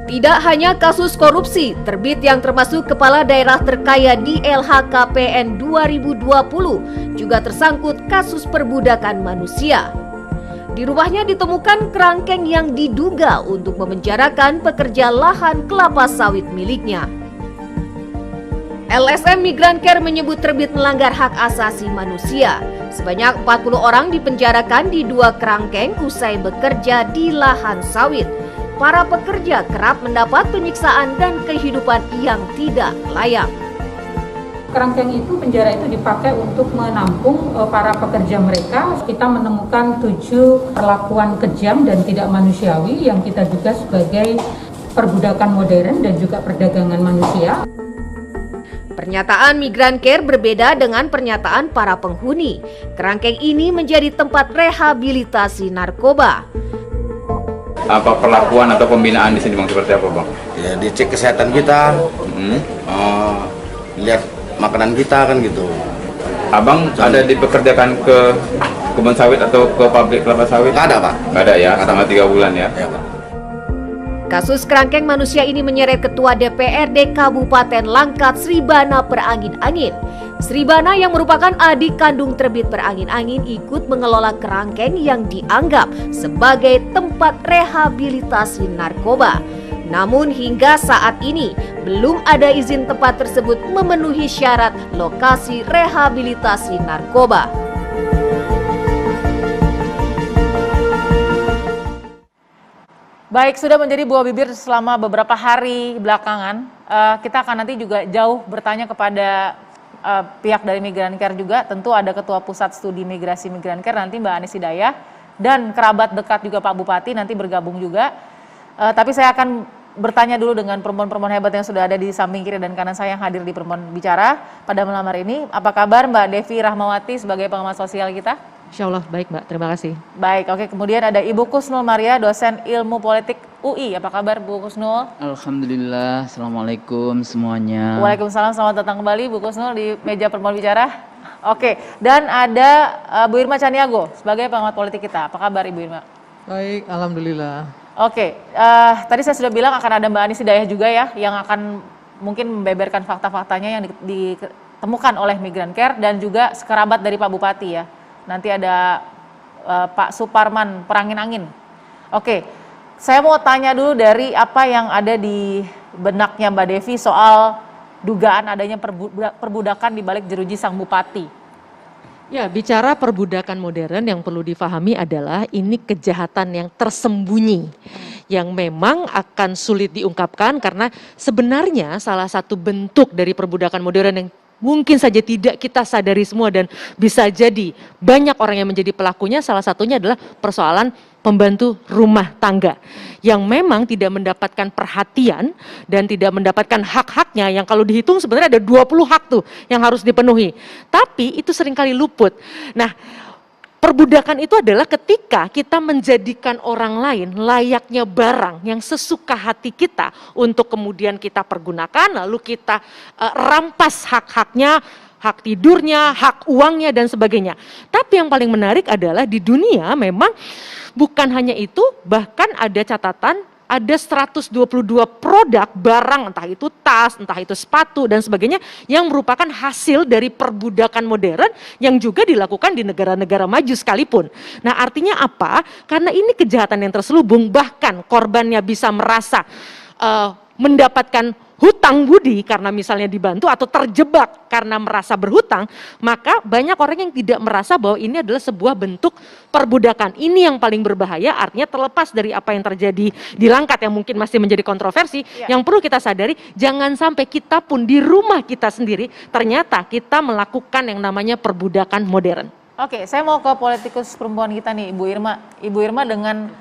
Tidak hanya kasus korupsi, terbit yang termasuk kepala daerah terkaya di LHKPN 2020 juga tersangkut kasus perbudakan manusia. Di rumahnya ditemukan kerangkeng yang diduga untuk memenjarakan pekerja lahan kelapa sawit miliknya. LSM Migrancare menyebut terbit melanggar hak asasi manusia. Sebanyak 40 orang dipenjarakan di 2 kerangkeng usai bekerja di lahan sawit. Para pekerja kerap mendapat penyiksaan dan kehidupan yang tidak layak. Kerangkeng itu, penjara itu dipakai untuk menampung para pekerja mereka. Kita menemukan 7 perlakuan kejam dan tidak manusiawi yang kita duga sebagai perbudakan modern dan juga perdagangan manusia. Pernyataan Migrancare berbeda dengan pernyataan para penghuni. Kerangkeng ini menjadi tempat rehabilitasi narkoba. Apa perlakuan atau pembinaan di sini Bang, seperti apa Bang? Ya dicek kesehatan kita, lihat makanan kita kan gitu. Abang ada dipekerjakan ke kebun sawit atau ke pabrik kelapa sawit? Nggak ada Pak. Nggak ada ya, selama 3 bulan ya? Ya, Pak. Kasus kerangkeng manusia ini menyeret Ketua DPRD Kabupaten Langkat Sribana Perangin-Angin. Sribana yang merupakan adik kandung terbit Perangin-Angin ikut mengelola kerangkeng yang dianggap sebagai tempat rehabilitasi narkoba. Namun hingga saat ini belum ada izin tempat tersebut memenuhi syarat lokasi rehabilitasi narkoba. Baik, sudah menjadi buah bibir selama beberapa hari belakangan. Kita akan nanti juga jauh bertanya kepada pihak dari Migrancare juga. Tentu ada Ketua Pusat Studi Migrasi Migrancare nanti Mbak Anis Hidayah. Dan kerabat dekat juga Pak Bupati nanti bergabung juga. Tapi saya akan bertanya dulu dengan perempuan-perempuan hebat yang sudah ada di samping kiri dan kanan saya yang hadir di Perempuan Bicara pada malam hari ini. Apa kabar Mbak Devi Rahmawati sebagai pengamat sosial kita? Insya Allah baik Mbak, terima kasih. Baik, oke. Kemudian ada Ibu Kusnul Maria, dosen ilmu politik UI. Apa kabar Bu Kusnul? Alhamdulillah, Assalamualaikum semuanya. Waalaikumsalam, selamat datang kembali Bu Kusnul di meja Perempuan Bicara. Oke, dan ada Bu Irma Caniago sebagai pengamat politik kita. Apa kabar Ibu Irma? Baik, Alhamdulillah. Oke, tadi saya sudah bilang akan ada Mbak Anis Hidayah juga ya, yang akan mungkin membeberkan fakta-faktanya yang ditemukan oleh Migrancare dan juga sekerabat dari Pak Bupati ya. Nanti ada Pak Suparman Perangin-Angin. Oke, saya mau tanya dulu dari apa yang ada di benaknya Mbak Devi soal dugaan adanya perbudakan di balik jeruji sang bupati. Ya, bicara perbudakan modern yang perlu difahami adalah ini kejahatan yang tersembunyi. Yang memang akan sulit diungkapkan karena sebenarnya salah satu bentuk dari perbudakan modern yang mungkin saja tidak kita sadari semua dan bisa jadi banyak orang yang menjadi pelakunya, salah satunya adalah persoalan pembantu rumah tangga yang memang tidak mendapatkan perhatian dan tidak mendapatkan hak-haknya yang kalau dihitung sebenarnya ada 20 hak tuh yang harus dipenuhi, tapi itu seringkali luput. Nah, perbudakan itu adalah ketika kita menjadikan orang lain layaknya barang yang sesuka hati kita untuk kemudian kita pergunakan, lalu kita rampas hak-haknya, hak tidurnya, hak uangnya dan sebagainya. Tapi yang paling menarik adalah di dunia memang bukan hanya itu, bahkan ada catatan ada 122 produk barang, entah itu tas, entah itu sepatu dan sebagainya yang merupakan hasil dari perbudakan modern yang juga dilakukan di negara-negara maju sekalipun. Nah, artinya apa? Karena ini kejahatan yang terselubung, bahkan korbannya bisa merasa mendapatkan hutang budi karena misalnya dibantu atau terjebak karena merasa berhutang, maka banyak orang yang tidak merasa bahwa ini adalah sebuah bentuk perbudakan. Ini yang paling berbahaya, artinya terlepas dari apa yang terjadi di Langkat yang mungkin masih menjadi kontroversi, yang perlu kita sadari jangan sampai kita pun di rumah kita sendiri ternyata kita melakukan yang namanya perbudakan modern. Oke, saya mau ke politikus perempuan kita nih, Ibu Irma. Ibu Irma dengan